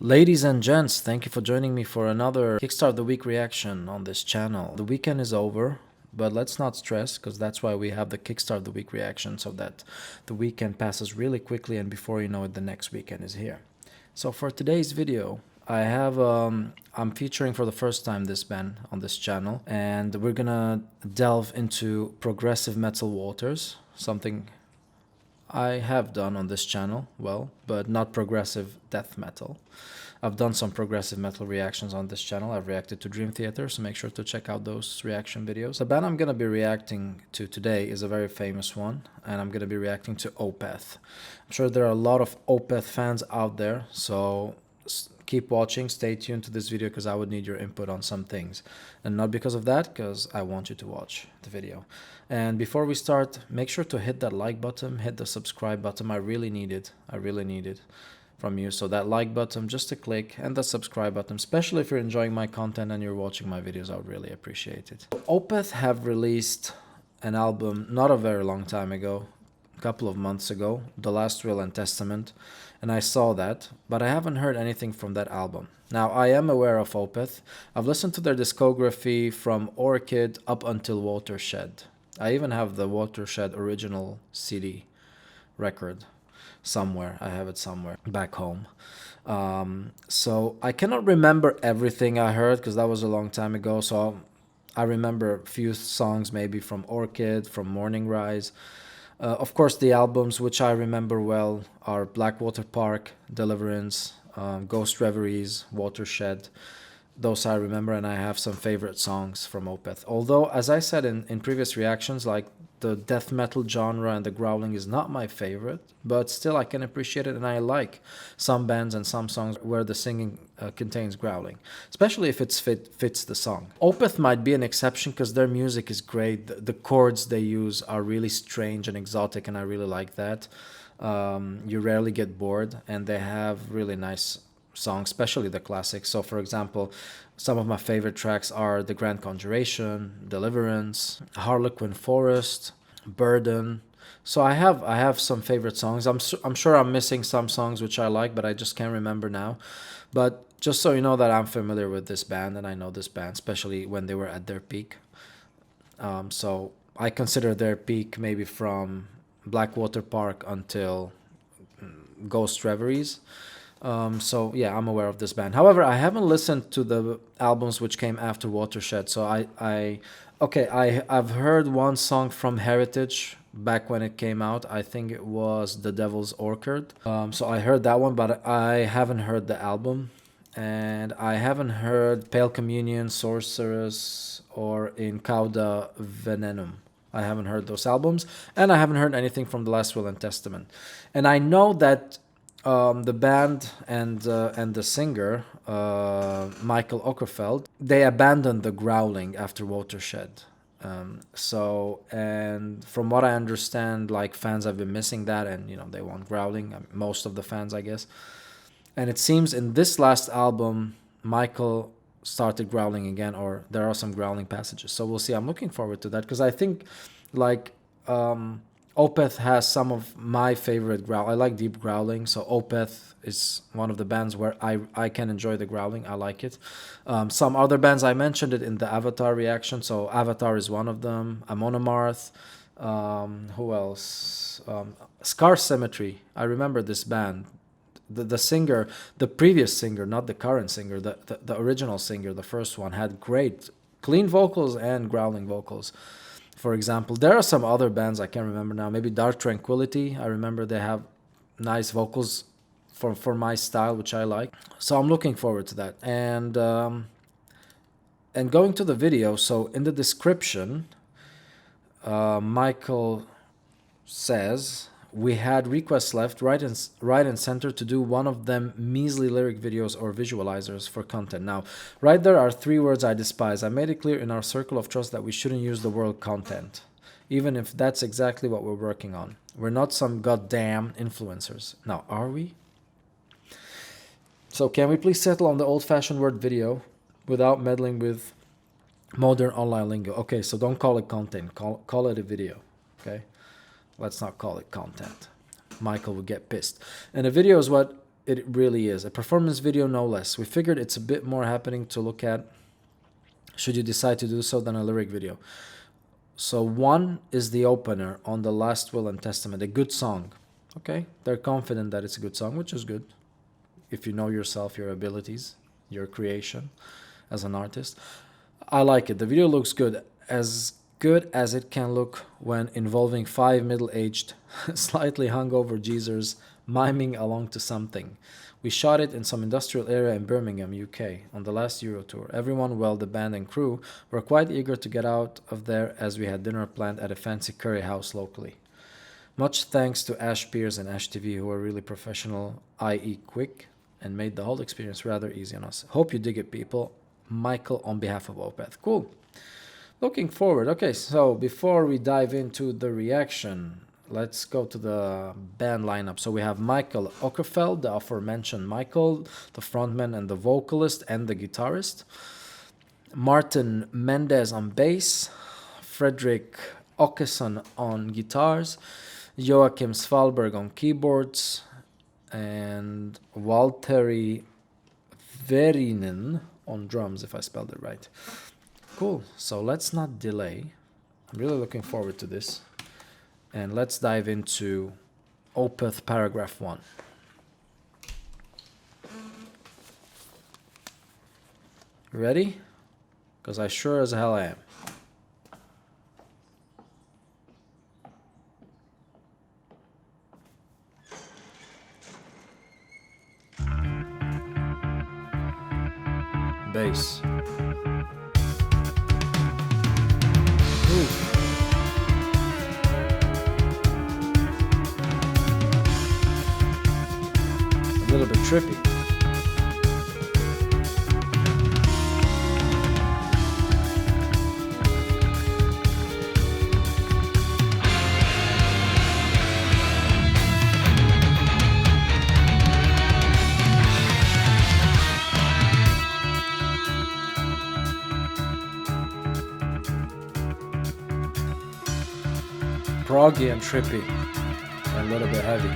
Ladies and gents, thank you for joining me for another Kickstart the Week reaction on this channel. The weekend is over, but let's not stress because that's why we have the Kickstart the Week reaction, so that the weekend passes really quickly and before you know it, the next weekend is here. So for today's video, I'm featuring for the first time this band on this channel, and we're gonna delve into progressive metal waters, something I have done on this channel, well, but not progressive death metal. I've done some progressive metal reactions on this channel. I've reacted to Dream Theater, so make sure to check out those reaction videos. The band I'm going to be reacting to today is a very famous one, and I'm going to be reacting to Opeth. I'm sure there are a lot of Opeth fans out there, so keep watching, stay tuned to this video because I would need your input on some things. And not because of that, because I want you to watch the video. And before we start, make sure to hit that like button, hit the subscribe button. I really need it. I really need it from you. So that like button, just a click, and the subscribe button, especially if you're enjoying my content and you're watching my videos, I would really appreciate it. Opeth have released an album not a very long time ago, a couple of months ago, The Last Will and Testament, and I saw that, but I haven't heard anything from that album. Now, I am aware of Opeth. I've listened to their discography from Orchid up until Watershed. I even have the Watershed original CD record somewhere. I have it somewhere back home. So I cannot remember everything I heard because that was a long time ago. So I remember a few songs maybe from Orchid, from Morning Rise. Of course, the albums which I remember well are Blackwater Park, Deliverance, Ghost Reveries, Watershed. Those I remember, and I have some favorite songs from Opeth. Although, as I said in previous reactions, like the death metal genre and the growling is not my favorite, but still I can appreciate it, and I like some bands and some songs where the singing contains growling, especially if it fits the song. Opeth might be an exception because their music is great. The chords they use are really strange and exotic, and I really like that. You rarely get bored, and they have really nice songs, especially the classics. So for example, some of my favorite tracks are The Grand Conjuration, Deliverance, Harlequin Forest, Burden. So I have some favorite songs. I'm sure I'm missing some songs which I like, but I just can't remember now. But just so you know that I'm familiar with this band, and I know this band, especially when they were at their peak. So I consider their peak maybe from Blackwater Park until Ghost Reveries. So yeah, I'm aware of this band. However, I haven't listened to the albums which came after Watershed. So I've heard one song from Heritage back when it came out. I think it was The Devil's Orchard. So I heard that one, but I haven't heard the album. And I haven't heard Pale Communion, Sorceress, or In Cauda Venenum. I haven't heard those albums. And I haven't heard anything from The Last Will and Testament. And I know that the band and the singer, Michael Ockerfeld, they abandoned the growling after Watershed. And from what I understand, like, fans have been missing that, and they want growling. Most of the fans, I guess. And it seems in this last album, Michael started growling again, or there are some growling passages. So we'll see. I'm looking forward to that because I think, like, Opeth has some of my favorite growl. I like deep growling, so Opeth is one of the bands where I can enjoy the growling. I like it. Some other bands, I mentioned it in the Avatar reaction, so Avatar is one of them. Amonomarth. Who else? Scar Symmetry. I remember this band. The singer, the previous singer, not the current singer, the original singer, the first one, had great clean vocals and growling vocals. For example, there are some other bands I can't remember now. Maybe Dark Tranquility. I remember they have nice vocals for my style, which I like. So I'm looking forward to that. And going to the video. So in the description, Michael says, we had requests left, right and center to do one of them measly lyric videos or visualizers for content. Now, right there are 3 words I despise. I made it clear in our circle of trust that we shouldn't use the word content, even if that's exactly what we're working on. We're not some goddamn influencers. Now, are we? So can we please settle on the old-fashioned word video without meddling with modern online lingo? Okay, so don't call it content. Call it a video, okay? Let's not call it content. Michael would get pissed. And a video is what It really is. A performance video, no less. We figured it's a bit more happening to look at, should you decide to do so, than a lyric video. So one is the opener on The Last Will and Testament, a good song. Okay? They're confident that it's a good song, which is good. If you know yourself, your abilities, your creation as an artist. I like it. The video looks good as it can look when involving 5 middle-aged, slightly hungover geezers miming along to something. We shot it in some industrial area in Birmingham, UK, on the last Euro tour. Everyone, well, the band and crew, were quite eager to get out of there as we had dinner planned at a fancy curry house locally. Much thanks to Ash Pierce and Ash TV, who are really professional, i.e. quick, and made the whole experience rather easy on us. Hope you dig it, people. Michael on behalf of Opeth. Cool. Looking forward. Okay, so before we dive into the reaction, let's go to the band lineup. So we have Michael Ockerfeld, the aforementioned Michael, the frontman and the vocalist and the guitarist. Martin Mendez on bass. Fredrik Åkesson on guitars. Joakim Svalberg on keyboards. And Valtteri Verinen on drums, if I spelled it right. Cool. So let's not delay. I'm really looking forward to this. And let's dive into Opeth Paragraph 1. Ready? Because I sure as hell am. Bass. Ooh. A little bit trippy. Proggy and trippy, and a little bit heavy.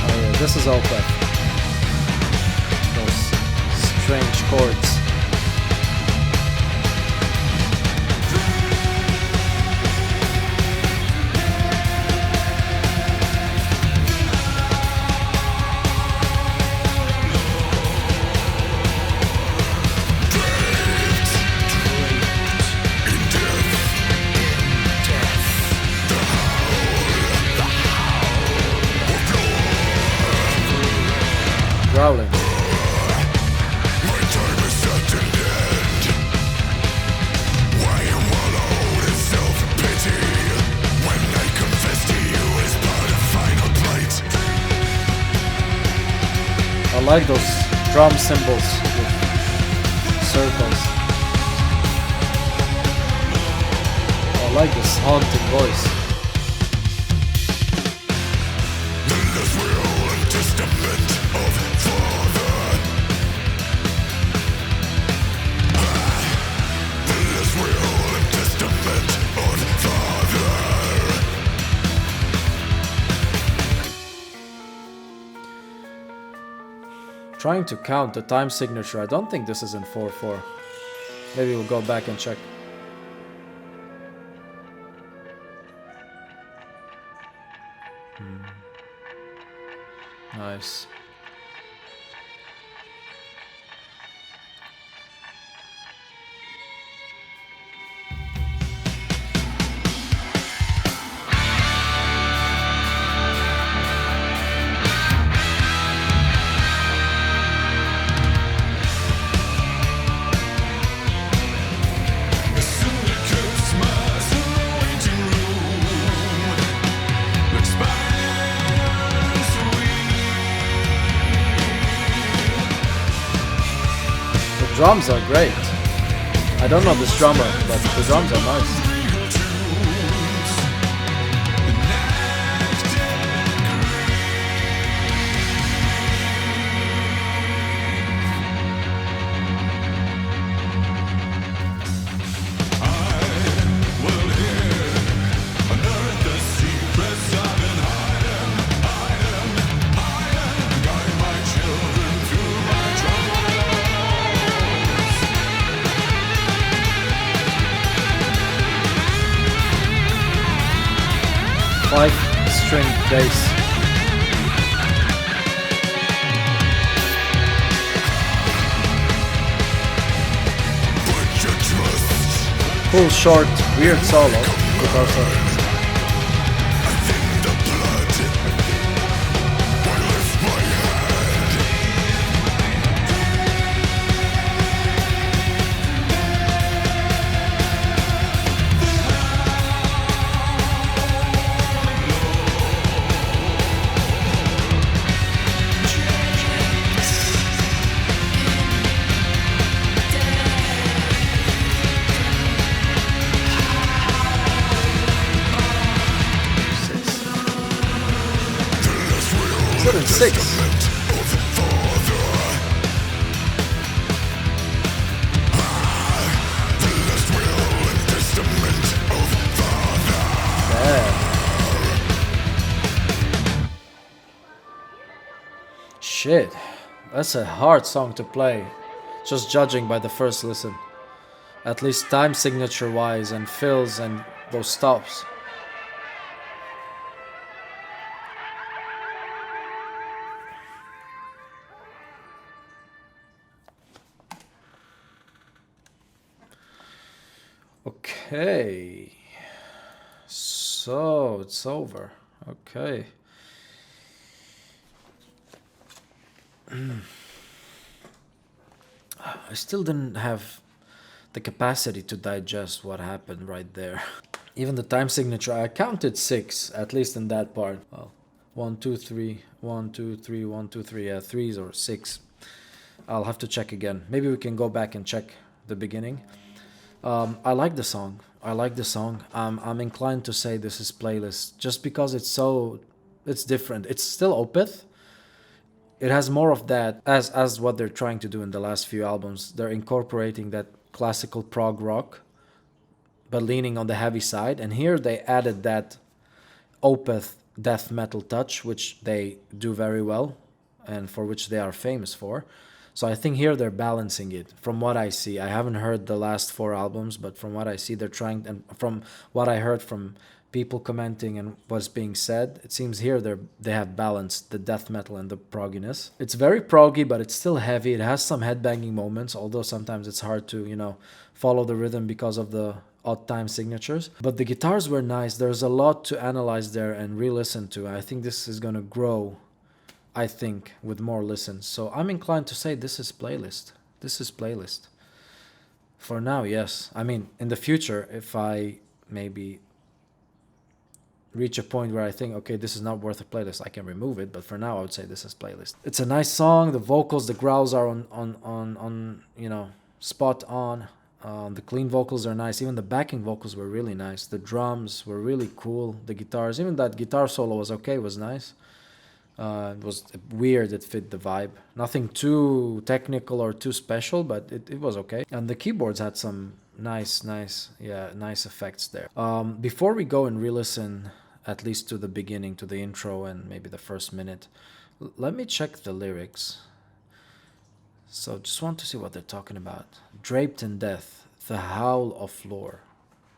Oh yeah, this is Opeth. Those strange chords. Growling. My time is at an end. Why am wallowed in self-pity when I confess to you as part of final plight? I like those drum cymbals with circles. I like this haunting voice. This will and testament of Father. This will and testament of Father. Trying to count the time signature. I don't think this is in 4/4. Maybe we'll go back and check. Nice. Drums are great. I don't know this drummer, but the drums are nice. I will hear another sea. string bass. Cool, short, weird solo, guitar solo. Six. Shit, that's a hard song to play, just judging by the first listen. At least time signature wise and fills and those stops. Okay, so it's over. Okay. I still didn't have the capacity to digest what happened right there. Even the time signature, I counted 6, at least in that part. Well, 1, 2, 3, 1, 2, 3, 1, 2, 3, yeah, 3s or 6. I'll have to check again. Maybe we can go back and check the beginning. I like the song. I'm inclined to say this is playlist just because it's different. It's still Opeth. It has more of that as what they're trying to do in the last few albums. They're incorporating that classical prog rock, but leaning on the heavy side. And here they added that Opeth death metal touch, which they do very well and for which they are famous for. So I think here they're balancing it. From what I see, I haven't heard the last 4 albums, but from what I see, they're trying, and from what I heard from people commenting and what's being said, it seems here they have balanced the death metal and the progginess. It's very proggy, but it's still heavy. It has some headbanging moments, although sometimes it's hard to, follow the rhythm because of the odd time signatures. But the guitars were nice. There's a lot to analyze there and re-listen to. I think this is gonna grow, with more listens. So I'm inclined to say this is playlist. For now, yes. I mean, in the future, if I maybe reach a point where I think, okay, this is not worth a playlist, I can remove it. But for now, I would say this is playlist. It's a nice song. The vocals, the growls are on spot on. The clean vocals are nice. Even the backing vocals were really nice. The drums were really cool. The guitars, even that guitar solo was okay, was nice. It was weird, it fit the vibe. Nothing too technical or too special, but it was okay. And the keyboards had some nice effects there. Before we go and re-listen, at least to the beginning, to the intro and maybe the first minute, let me check the lyrics. So just want to see what they're talking about. Draped in death, the howl of lore.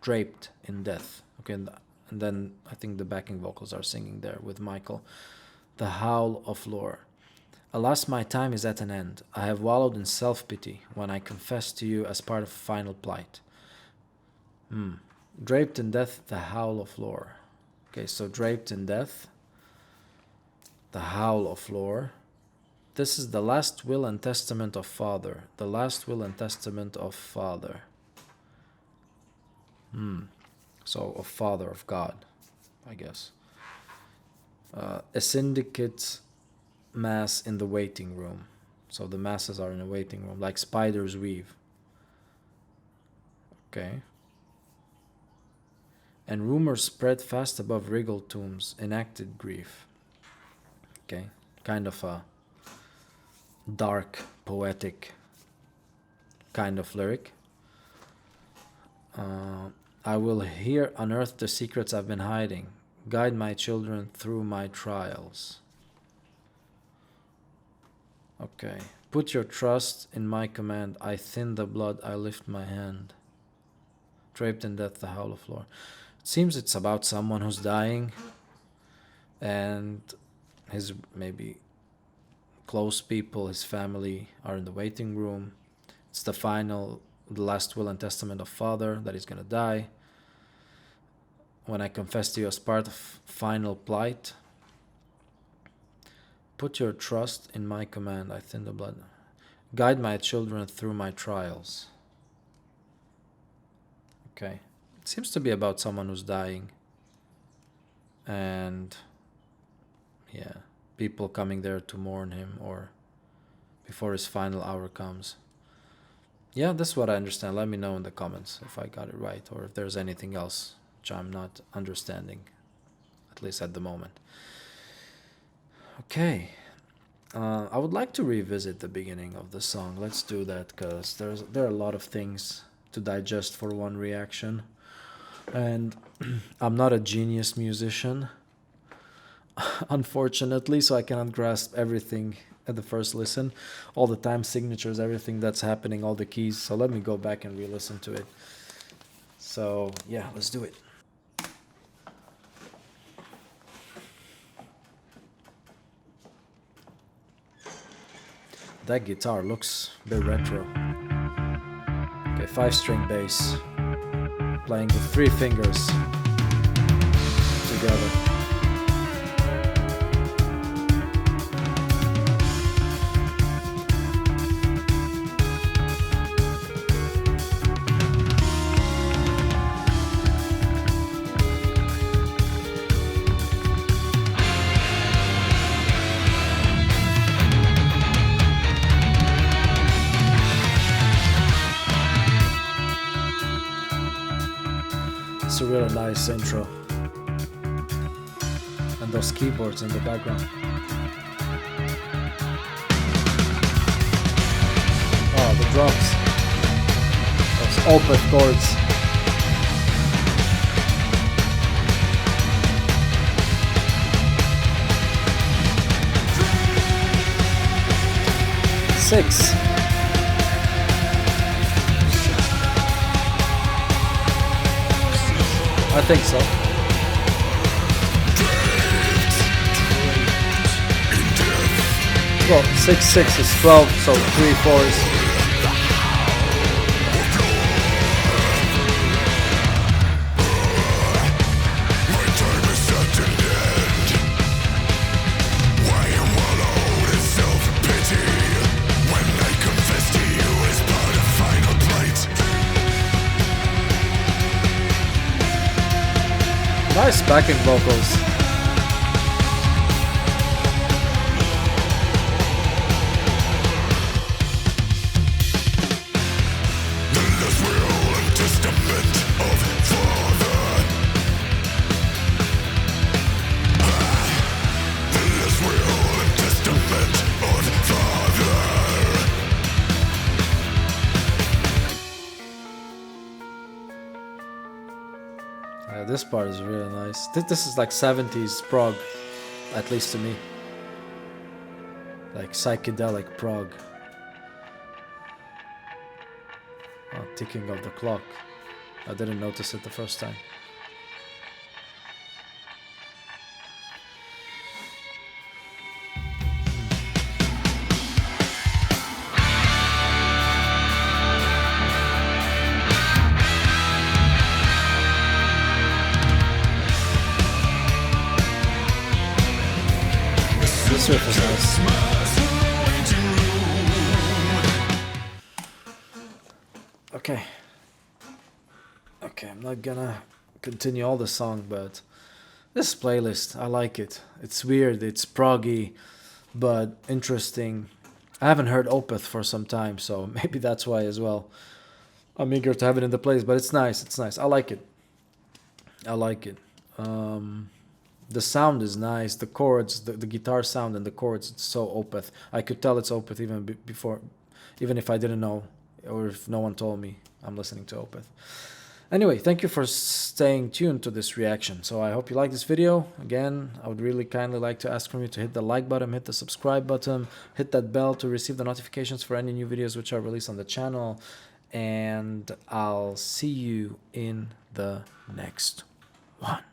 Draped in death. Okay, and then I think the backing vocals are singing there with Michael. The howl of lore. Alas, my time is at an end. I have wallowed in self-pity when I confess to you as part of final plight. Draped in death, the howl of lore. Okay, so draped in death, the howl of lore. This is the last will and testament of Father. The last will and testament of Father. So of Father, of God, I guess. A syndicate mass in the waiting room. So the masses are in a waiting room, like spiders weave. Okay. And rumors spread fast above regal tombs, enacted grief. Okay. Kind of a dark, poetic kind of lyric. I will here unearth the secrets I've been hiding. Guide my children through my trials. Okay. Put your trust in my command. I thin the blood, I lift my hand. Draped in death, the howl of lore. It seems it's about someone who's dying. and his maybe close people, his family, are in the waiting room. It's the last will and testament of father that he's gonna die. When I confess to you as part of final plight, put your trust in my command, I thin the blood. Guide my children through my trials. Okay. It seems to be about someone who's dying. And yeah, people coming there to mourn him or before his final hour comes. Yeah, that's what I understand. Let me know in the comments if I got it right or if there's anything else which I'm not understanding, at least at the moment. Okay. I would like to revisit the beginning of the song. Let's do that because there are a lot of things to digest for one reaction. And I'm not a genius musician, unfortunately, so I cannot grasp everything at the first listen. All the time signatures, everything that's happening, all the keys. So let me go back and re-listen to it. So yeah, let's do it. That guitar looks a bit retro. Okay, 5-string bass, playing with 3 fingers together. It's a really nice intro. And those keyboards in the background. Oh, the drums. Those Opeth chords. Six. I think so. Well, 6/6 is 12, so 3 4s. Nice backing vocals. This part is really nice. This is like 70s prog, at least to me. Like psychedelic prog. Oh, ticking of the clock. I didn't notice it the first time. This riff is nice. Okay. Okay, I'm not gonna continue all the song, but this playlist, I like it. It's weird, it's proggy, but interesting. I haven't heard Opeth for some time, so maybe that's why as well. I'm eager to have it in the playlist, but it's nice, it's nice. I like it. I like it. The sound is nice. The chords, the guitar sound and the chords, it's so Opeth. I could tell it's Opeth even before, even if I didn't know or if no one told me I'm listening to Opeth. Anyway, thank you for staying tuned to this reaction. So I hope you like this video. Again, I would really kindly like to ask from you to hit the like button, hit the subscribe button, hit that bell to receive the notifications for any new videos which are released on the channel. And I'll see you in the next one.